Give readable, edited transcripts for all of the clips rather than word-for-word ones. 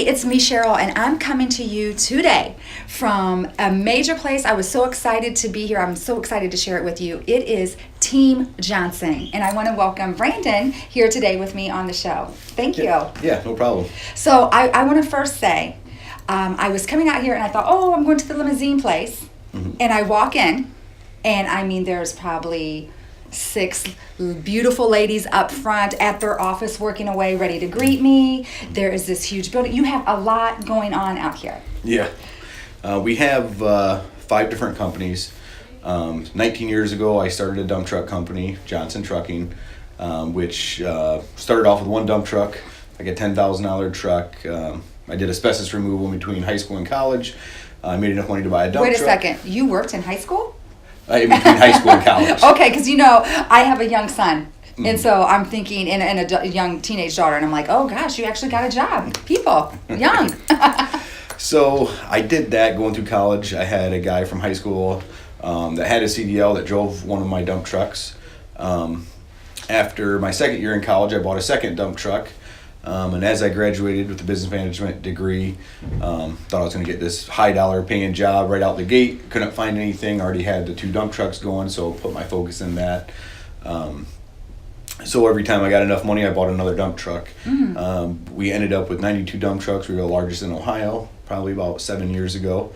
it's me, Cheryl, and I'm coming to you today from a major place. I was so excited to be here. I'm so excited to share it with you. It is Team Johnson, and I want to welcome Brandon here today with me on the show. Thank you. Yeah, no problem. So I want to first say, I was coming out here and I thought, oh, I'm going to the limousine place, and I walk in, and I mean, there's probably 6 beautiful ladies up front at their office working away, ready to greet me. There is this huge building. You have a lot going on out here. Yeah. We have 5 different companies. 19 years ago, I started a dump truck company, Johnson Trucking, which started off with 1 dump truck, like a $10,000 truck. I did asbestos removal in between high school and college. I made enough money to buy a dump truck. Wait a second. You worked in high school? In between high school and college. Okay, because I have a young son. And so I'm thinking, and a young teenage daughter, and I'm like, oh gosh, you actually got a job. People, young. So I did that going through college. I had a guy from high school that had a CDL that drove one of my dump trucks. After my second year in college, I bought a second dump truck. And as I graduated with a business management degree, thought I was going to get this high dollar paying job right out the gate. Couldn't find anything. Already had the 2 dump trucks going, so put my focus in that. So every time I got enough money, I bought another dump truck. We ended up with 92 dump trucks. We were the largest in Ohio, probably about 7 years ago.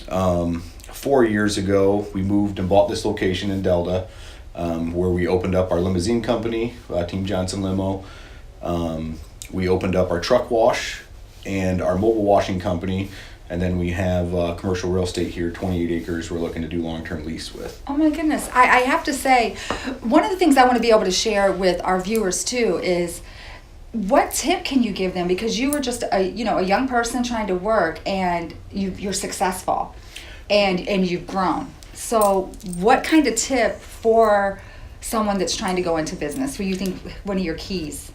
4 years ago, we moved and bought this location in Delta, where we opened up our limousine company, Team Johnson Limo. We opened up our truck wash and our mobile washing company, and then we have commercial real estate here, 28 acres we're looking to do long-term lease with. Oh my goodness. I have to say, one of the things I want to be able to share with our viewers too is, what tip can you give them? Because you were just a young person trying to work, and you're successful and you've grown. So what kind of tip for someone that's trying to go into business? What do you think one of your keys?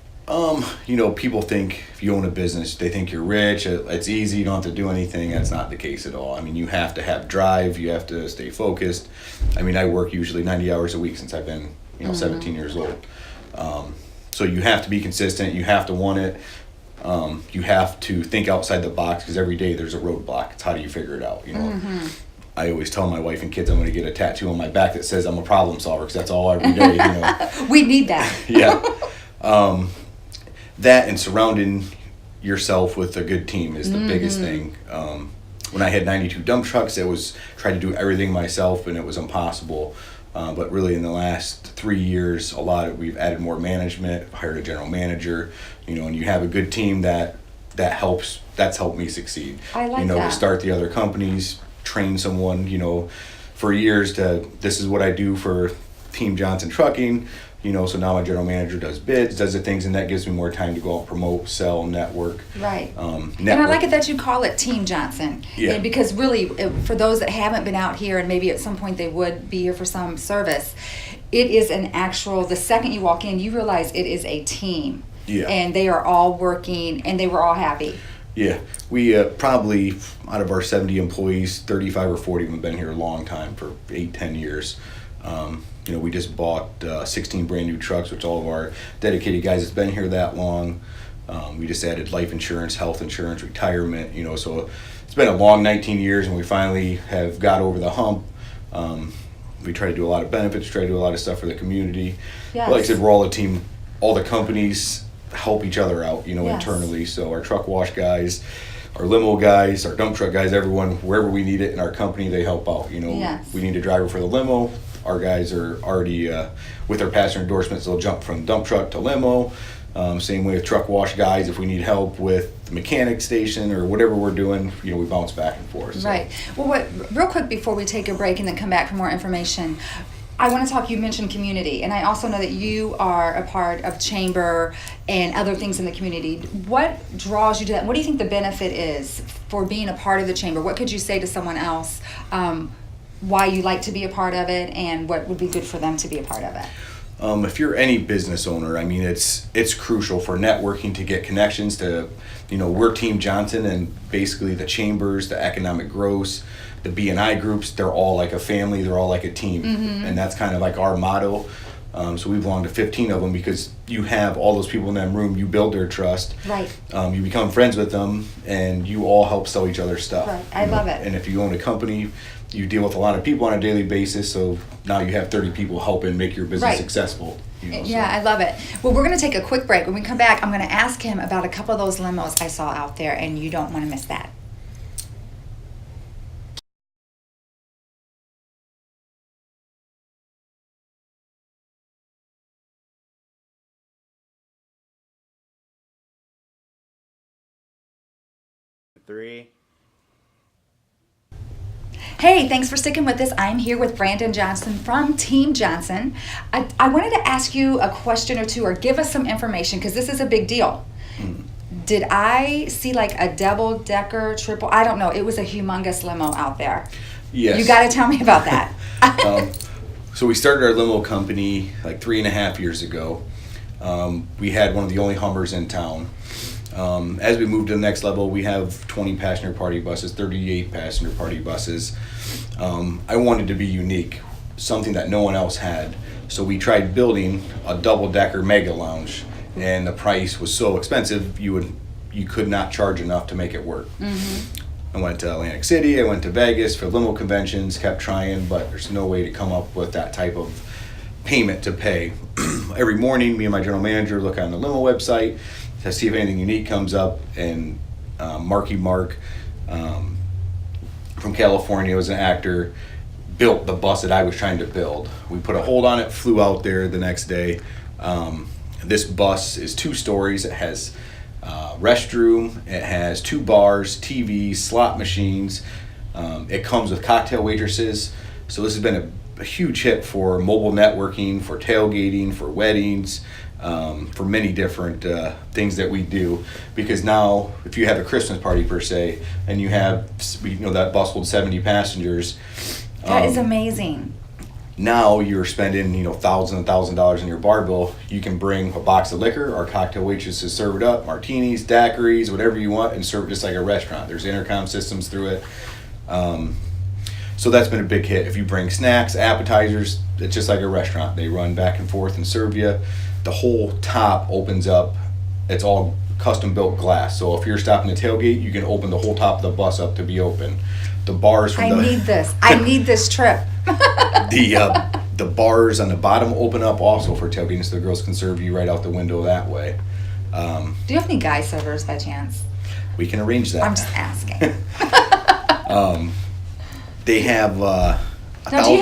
People think if you own a business, they think you're rich, it's easy, you don't have to do anything. That's not the case at all. I mean, you have to have drive, you have to stay focused. I mean, I work usually 90 hours a week since I've been, 17 years old. So you have to be consistent, you have to want it, you have to think outside the box, because every day there's a roadblock. It's how do you figure it out, I always tell my wife and kids I'm going to get a tattoo on my back that says I'm a problem solver, because that's all every day, We need that. Yeah. That and surrounding yourself with a good team is the biggest thing. When I had 92 dump trucks, it was trying to do everything myself, and it was impossible. But really, in the last 3 years, we've added more management, hired a general manager, and you have a good team that helps. That's helped me succeed. I like that. To start the other companies, train someone, for years this is what I do for Team Johnson Trucking. So now my general manager does bids, does the things, and that gives me more time to go out, promote, sell, network. Right. And I like it that you call it Team Johnson. Yeah. Because really, for those that haven't been out here, and maybe at some point they would be here for some service, it is the second you walk in, you realize it is a team. Yeah. And they are all working, and they were all happy. Yeah. We probably, out of our 70 employees, 35 or 40 of them have been here a long time, for 8-10 years. We just bought 16 brand new trucks, which all of our dedicated guys has been here that long. We just added life insurance, health insurance, retirement, so it's been a long 19 years, and we finally have got over the hump. We try to do a lot of benefits, try to do a lot of stuff for the community. Yes. But like I said, we're all a team. All the companies help each other out, Yes. internally. So our truck wash guys, our limo guys, our dump truck guys, everyone, wherever we need it in our company, they help out. Yes. We need a driver for the limo. Our guys are already, with their passenger endorsements, they'll jump from dump truck to limo. Same way with truck wash guys. If we need help with the mechanic station or whatever we're doing, we bounce back and forth. So. Right. Well, real quick before we take a break and then come back for more information, I want to talk, you mentioned community, and I also know that you are a part of Chamber and other things in the community. What draws you to that? What do you think the benefit is for being a part of the Chamber? What could you say to someone else, why you like to be a part of it, and what would be good for them to be a part of it? If you're any business owner, I mean, it's crucial for networking to get connections to, we're Team Johnson, and basically the chambers, the economic growth, the B&I groups, they're all like a family, they're all like a team. And that's kind of like our motto. So we belong to 15 of them because you have all those people in that room, you build their trust. Right. You become friends with them, and you all help sell each other's stuff. Right. I love it. And if you own a company, you deal with a lot of people on a daily basis, so now you have 30 people helping make your business Right. successful. Yeah, I love it. Well, we're going to take a quick break. When we come back, I'm going to ask him about a couple of those limos I saw out there, and you don't want to miss that. Three. Hey, thanks for sticking with us. I'm here with Brandon Johnson from Team Johnson. I wanted to ask you a question or two, or give us some information, because this is a big deal. Did I see like a double-decker, triple? I don't know. It was a humongous limo out there. Yes. You got to tell me about that. So we started our limo company like 3.5 years ago. We had one of the only Hummers in town. As we moved to the next level, we have 20 passenger party buses, 38 passenger party buses. I wanted to be unique, something that no one else had. So we tried building a double-decker mega lounge, and the price was so expensive you could not charge enough to make it work. I went to Atlantic City, I went to Vegas for limo conventions, kept trying, but there's no way to come up with that type of payment to pay. Every morning, me and my general manager look on the limo website to see if anything unique comes up, and Marky Mark from California, was an actor, built the bus that I was trying to build. We put a hold on it, flew out there the next day. This bus is 2 stories. It has restroom, it has 2 bars, TVs, slot machines. It comes with cocktail waitresses. So this has been a huge hit for mobile networking, for tailgating, for weddings, for many different things that we do. Because now, if you have a Christmas party per se, and you have, that bus holds 70 passengers. That is amazing. Now you're spending, thousands and thousands of dollars in your bar bill. You can bring a box of liquor. Our cocktail waitresses serve it up, martinis, daiquiris, whatever you want, and serve it just like a restaurant. There's intercom systems through it. So that's been a big hit. If you bring snacks, appetizers, it's just like a restaurant. They run back and forth and serve you. The whole top opens up. It's all custom built glass. So if you're stopping the tailgate, you can open the whole top of the bus up to be open. The bars from I need this. I need this trip. The bars on the bottom open up also for tailgating, so the girls can serve you right out the window that way. Do you have any guy servers by chance? We can arrange that. I'm just asking. They have Now, do you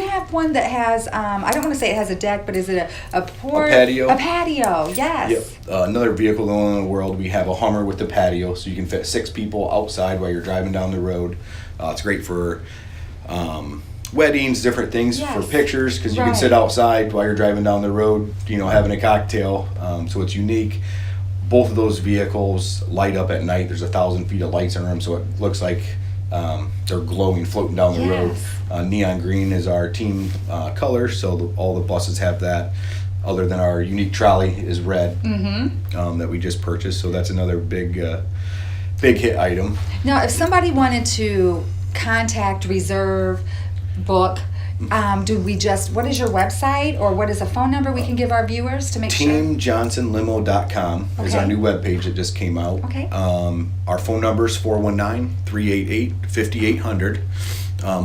have one that has, I don't want to say it has a deck, but is it a porch? A patio. A patio, yes. Yep. Another vehicle in the world, we have a Hummer with the patio, so you can fit 6 people outside while you're driving down the road. It's great for weddings, different things, for pictures, because you can sit outside while you're driving down the road, having a cocktail. So it's unique. Both of those vehicles light up at night. There's 1,000 feet of lights in them, so it looks like they're glowing, floating down the road. Neon green is our team color, so all the buses have that. Other than our unique trolley is red, that we just purchased. So that's another big hit item. Now, if somebody wanted to contact, reserve, book, what is your website, or what is a phone number we can give our viewers to make sure? TeamJohnsonLimo.com is our new webpage that just came out. Okay. Our phone number is 419-388-5800.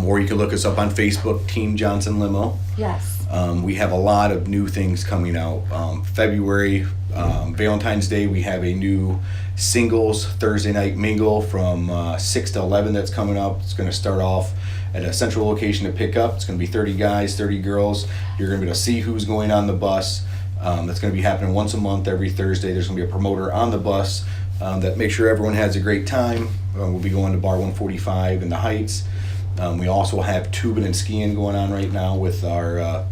Or you can look us up on Facebook, Team Johnson Limo. Yes. We have a lot of new things coming out. February, Valentine's Day, we have a new singles Thursday night mingle from 6 to 11 that's coming up. It's going to start off at a central location to pick up. It's going to be 30 guys, 30 girls. You're going to be able to see who's going on the bus. That's going to be happening once a month, every Thursday. There's going to be a promoter on the bus that makes sure everyone has a great time. We'll be going to Bar 145 in the Heights. We also have tubing and skiing going on right now with our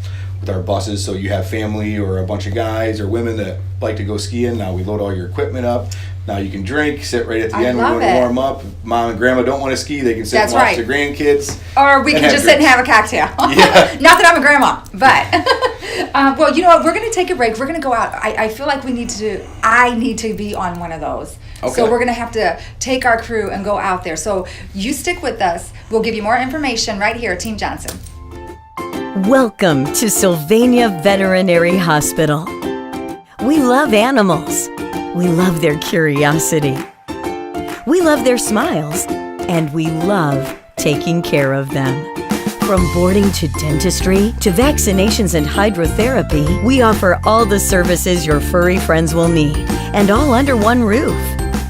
buses. So you have family or a bunch of guys or women that like to go skiing. Now we load all your equipment up. Now you can drink, sit right at the end. We want to warm up. If Mom and Grandma don't want to ski, they can sit and watch the grandkids. Or we can just sit and have a cocktail. Not that I'm a grandma, but well, you know what? We're going to take a break. We're going to go out. I feel like I need to be on one of those. Okay. So we're going to have to take our crew and go out there. So you stick with us. We'll give you more information right here at Team Johnson. Welcome to Sylvania Veterinary Hospital. We love animals. We love their curiosity. We love their smiles. And we love taking care of them. From boarding to dentistry to vaccinations and hydrotherapy, we offer all the services your furry friends will need, and all under one roof.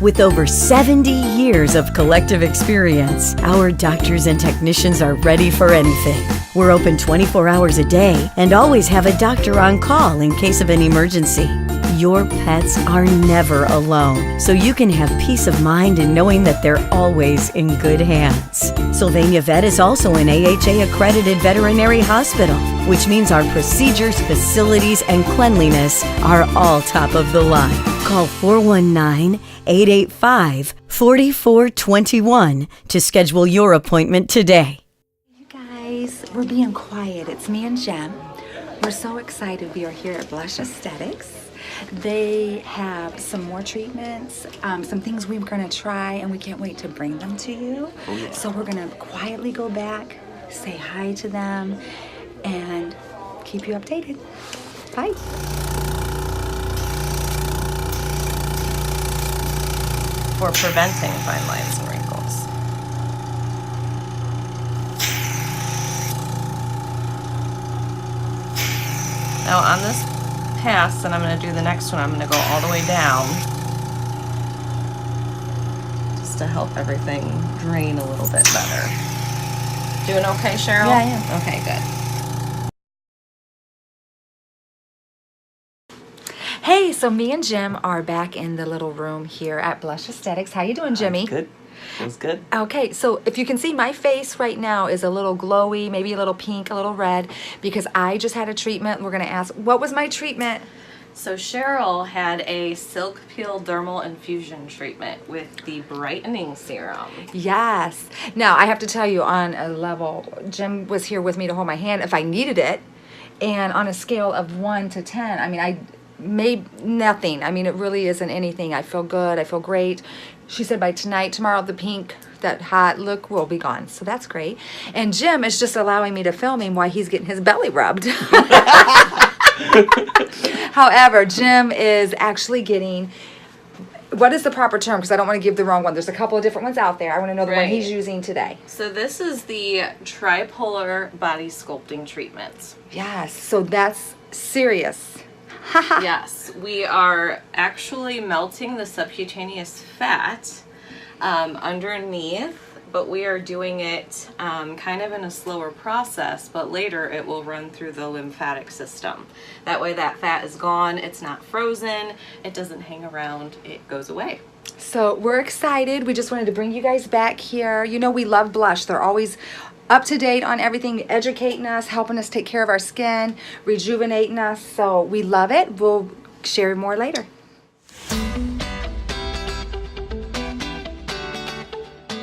With over 70 years of collective experience, our doctors and technicians are ready for anything. We're open 24 hours a day and always have a doctor on call in case of an emergency. Your pets are never alone, so you can have peace of mind in knowing that they're always in good hands. Sylvania Vet is also an AHA-accredited veterinary hospital, which means our procedures, facilities, and cleanliness are all top of the line. Call 419-885-4421 to schedule your appointment today. You guys, we're being quiet. It's me and Jim. We're so excited. We are here at Blush Aesthetics. They have some more treatments, some things we're going to try, and we can't wait to bring them to you. Oh, yeah. So we're going to quietly go back, say hi to them, and keep you updated. Bye. For preventing fine lines and wrinkles. Now on this pass, and I'm going to do the next one, I'm going to go all the way down just to help everything drain a little bit better. Doing okay, Cheryl? Yeah, I am. Okay, good. Hey, so me and Jim are back in the little room here at Blush Aesthetics. How you doing, Jimmy? Good. Feels good. Okay, so if you can see, my face right now is a little glowy, maybe a little pink, a little red, because I just had a treatment. We're going to ask, what was my treatment? So Cheryl had a silk peel dermal infusion treatment with the brightening serum. Yes. Now, I have to tell you, on a level, Jim was here with me to hold my hand if I needed it, and on a scale of 1 to 10, I mean, I made nothing. I mean, it really isn't anything. I feel good. I feel great. She said by tonight, tomorrow, the pink, that hot look will be gone. So that's great. And Jim is just allowing me to film him while he's getting his belly rubbed. However, Jim is actually getting, what is the proper term? Because I don't want to give the wrong one. There's a couple of different ones out there. I want to know the one he's using today. So this is the tripolar body sculpting treatment. Yes. So that's serious. Yes, we are actually melting the subcutaneous fat underneath, but we are doing it kind of in a slower process, but later it will run through the lymphatic system. That way that fat is gone, it's not frozen, it doesn't hang around, it goes away. So we're excited. We just wanted to bring you guys back here. You know we love Blush. They're always up to date on everything, educating us, helping us take care of our skin, rejuvenating us. So we love it. We'll share more later.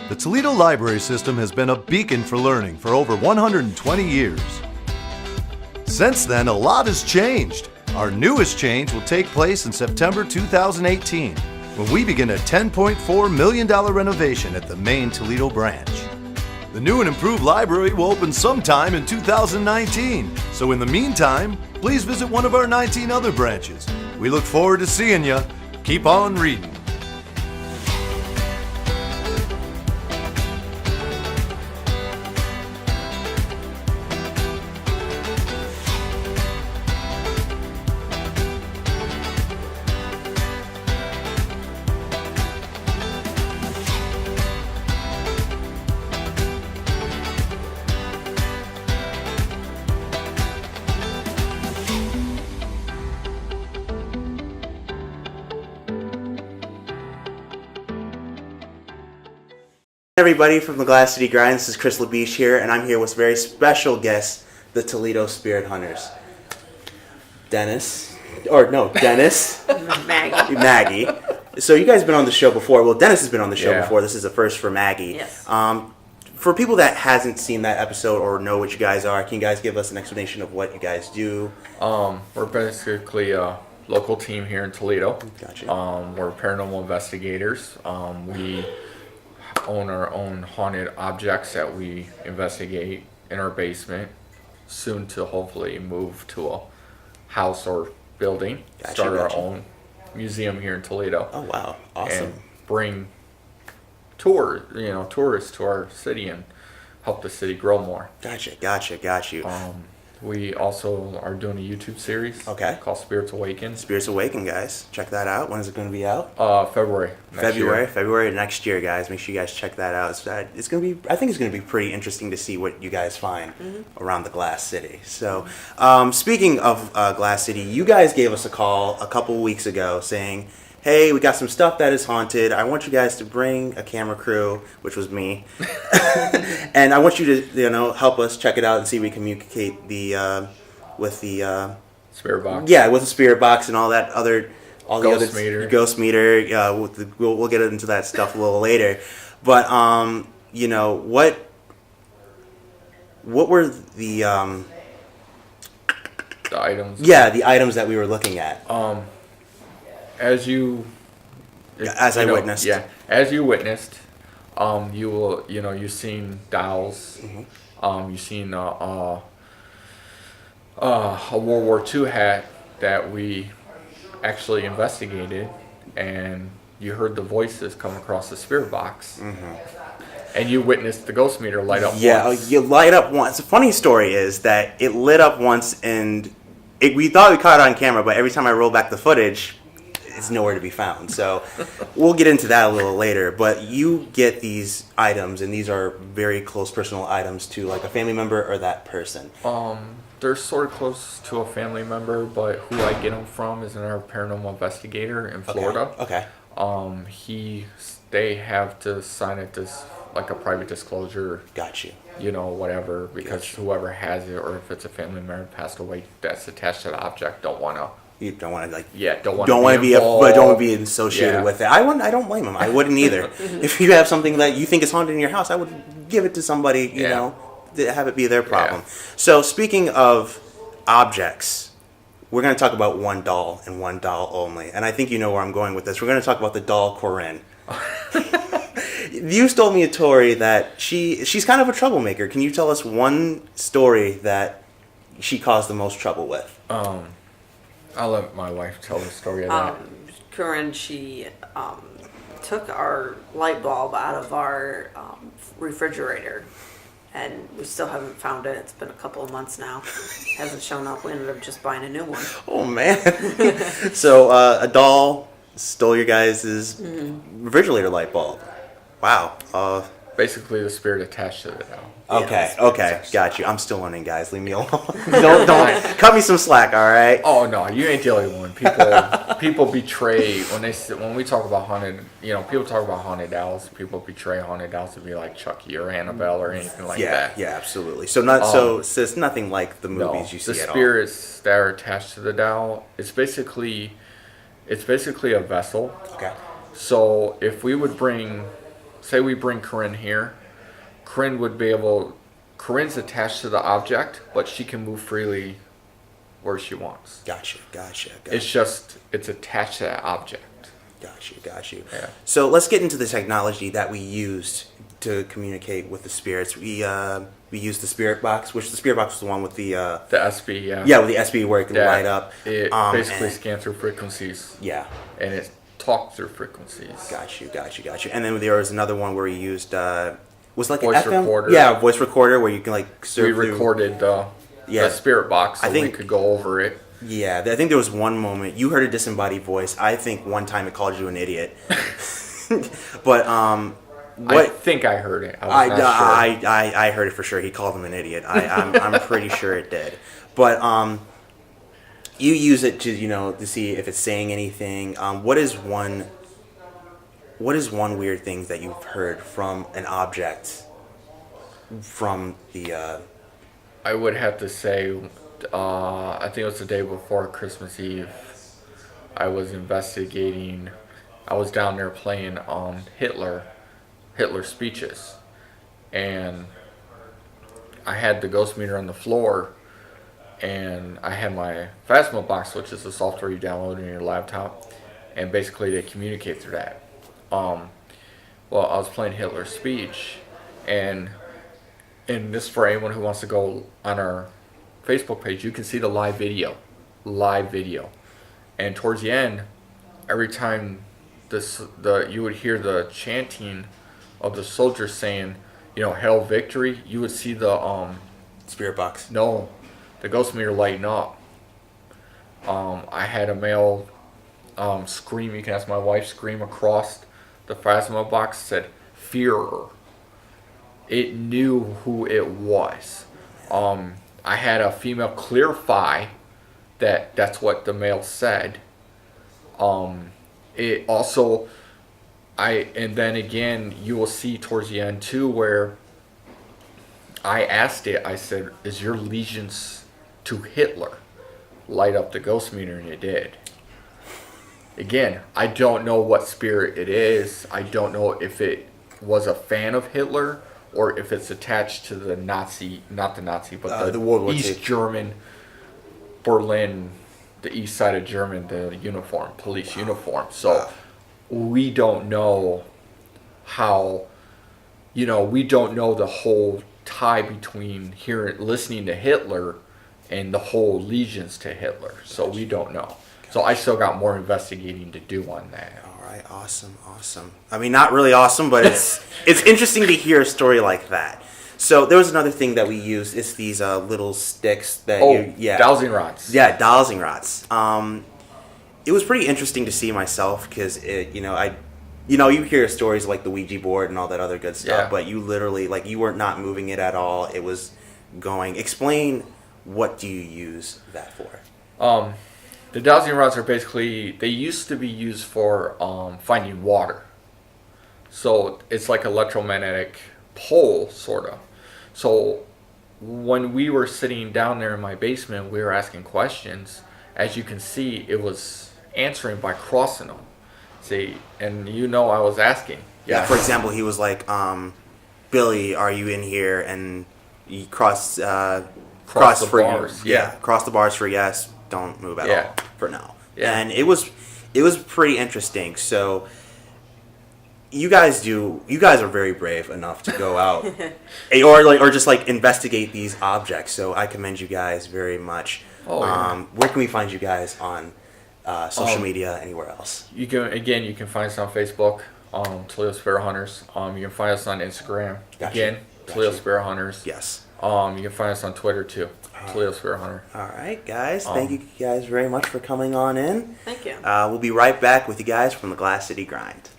The Toledo Library System has been a beacon for learning for over 120 years. Since then, a lot has changed. Our newest change will take place in September 2018, when we begin a $10.4 million renovation at the main Toledo branch. The new and improved library will open sometime in 2019, so in the meantime, please visit one of our 19 other branches. We look forward to seeing you. Keep on reading. Everybody from the Glass City Grind, this is Chris LaBeach here, and I'm here with very special guests, the Toledo Spirit Hunters. Dennis. Maggie. So you guys have been on the show before. Well, Dennis has been on the show before. This is a first for Maggie. Yes. For people that hasn't seen that episode or know what you guys are, can you guys give us an explanation of what you guys do? We're basically a local team here in Toledo. Gotcha. We're paranormal investigators. We own our own haunted objects that we investigate in our basement. soon to hopefully move to a house or building, Gotcha, start gotcha. our own museum here in Toledo. Oh wow, awesome. And bring tourists to our city and help the city grow more. Gotcha, got you. We also are doing a YouTube series. Okay. Called Spirits Awaken. Spirits Awaken, guys. Check that out. When is it going to be out? February. February next year, guys. Make sure you guys check that out. It's going to be. I think it's going to be pretty interesting to see what you guys find around the Glass City. So, speaking of Glass City, you guys gave us a call a couple weeks ago saying, "Hey, we got some stuff that is haunted. I want you guys to bring a camera crew," which was me, and I want you to help us check it out and see if we communicate with the Spirit box. Yeah, with the spirit box and all the Ghost other meter. ghost meter. We'll get into that stuff a little later. But what were the items. Yeah, the items that we were looking at. As you witnessed. Yeah, as you witnessed, you've seen dowels. You've seen a World War II hat that we actually investigated, and you heard the voices come across the spirit box, and you witnessed the ghost meter light up. Yeah, once. you light up once. The funny story is that it lit up once, and we thought we caught it on camera, but every time I roll back the footage, it's nowhere to be found. So we'll get into that a little later. But you get these items, and these are very close personal items to like a family member or that person. They're sort of close to a family member, but who I get them from is our paranormal investigator in Florida. Okay. They have to sign it like a private disclosure. Got you. Whatever, because whoever has it, or if it's a family member passed away that's attached to the object, don't want to. You don't want to don't want to be involved. don't want to be associated Yeah. with it. I don't blame them. I wouldn't either. If you have something that you think is haunted in your house, I would give it to somebody. To have it be their problem. Yeah. So speaking of objects, we're going to talk about one doll and one doll only. And I think you know where I'm going with this. We're going to talk about the doll Corinne. You told me a story that she's kind of a troublemaker. Can you tell us one story that she caused the most trouble with? I'll let my wife tell the story of that. Corinne, she took our light bulb out of our refrigerator, and we still haven't found it. It's been a couple of months now. Hasn't shown up. We ended up just buying a new one. Oh man! So a doll stole your guys' refrigerator light bulb. Wow. Basically, the spirit attached to it now. Okay, got you. I'm still learning, guys. Leave me alone. don't cut me some slack, all right? Oh no, you ain't the only one. People betray when we talk about haunted. People talk about haunted dolls. People betray haunted dolls to be like Chucky or Annabelle or anything like that. Yeah, absolutely. So it's nothing like the movies you see the at all. spirits that are attached to the doll. It's basically a vessel. Okay. So if we would say we bring Corinne here. Corinne's attached to the object, but she can move freely where she wants. Gotcha. It's attached to that object. Got you. Yeah. So let's get into the technology that we used to communicate with the spirits. We used the spirit box, which the spirit box was the one with the SB, yeah. Yeah, with the SB where it can light up. It basically scans through frequencies. Yeah. And it talks through frequencies. Got you. And then there was another one where we used was like voice an FM? recorder. Yeah, voice recorder where you can like surf We recorded the spirit box so we could go over it. Yeah, I think there was one moment you heard a disembodied voice. I think one time it called you an idiot. But I think I heard it. I was not sure. I heard it for sure. He called him an idiot. I'm pretty sure it did. But you use it to see if it's saying anything. What is one weird thing that you've heard from an object from the I would have to say I think it was the day before Christmas Eve. I was investigating. I was down there playing Hitler speeches, and I had the ghost meter on the floor, and I had my Phasma box, which is the software you download in your laptop, and basically they communicate through that. I was playing Hitler's speech, and this for anyone who wants to go on our Facebook page, you can see the live video. And towards the end, every time you would hear the chanting of the soldiers saying, Hail Victory, you would see the Spirit box. No, the ghost meter lighting up. I had a male scream. You can ask my wife. Scream across the plasma box. Said Führer. It knew who it was. I had a female clarify that's what the male said. It also, and then again, you will see towards the end too, where I asked it, I said, is your allegiance to Hitler? Light up the ghost meter, and it did. Again, I don't know what spirit it is. I don't know if it was a fan of Hitler or if it's attached to the Nazi, not the Nazi, but the World War East II. German, Berlin, the east side of German, the uniform, police uniform. So we don't know how, we don't know the whole tie between listening to Hitler and the whole allegiance to Hitler. So we don't know. So I still got more investigating to do on that. All right, awesome. I mean, not really awesome, but it's interesting to hear a story like that. So there was another thing that we used. It's these little sticks that dowsing rods. Yeah, dowsing rods. It was pretty interesting to see myself because you hear stories like the Ouija board and all that other good stuff, but you literally you were not moving it at all. It was going. Explain, what do you use that for? The dowsing rods are basically, they used to be used for finding water. So it's like electromagnetic pole, sort of. So when we were sitting down there in my basement, we were asking questions. As you can see, it was answering by crossing them. See, and I was asking. Yeah, for example, he was like, Billy, are you in here? And he cross the for bars. Cross the bars for yes. Don't move at all for now. Yeah. And it was pretty interesting. So you guys are very brave enough to go out or just investigate these objects. So I commend you guys very much. Where can we find you guys on social media, anywhere else? You can find us on Facebook, Toledo Spirit Hunters. You can find us on Instagram. Toledo Spirit Hunters. Yes. You can find us on Twitter too, Toledo Spirit Hunter. All right, guys. Thank you guys very much for coming on in. Thank you. We'll be right back with you guys from the Glass City Grind.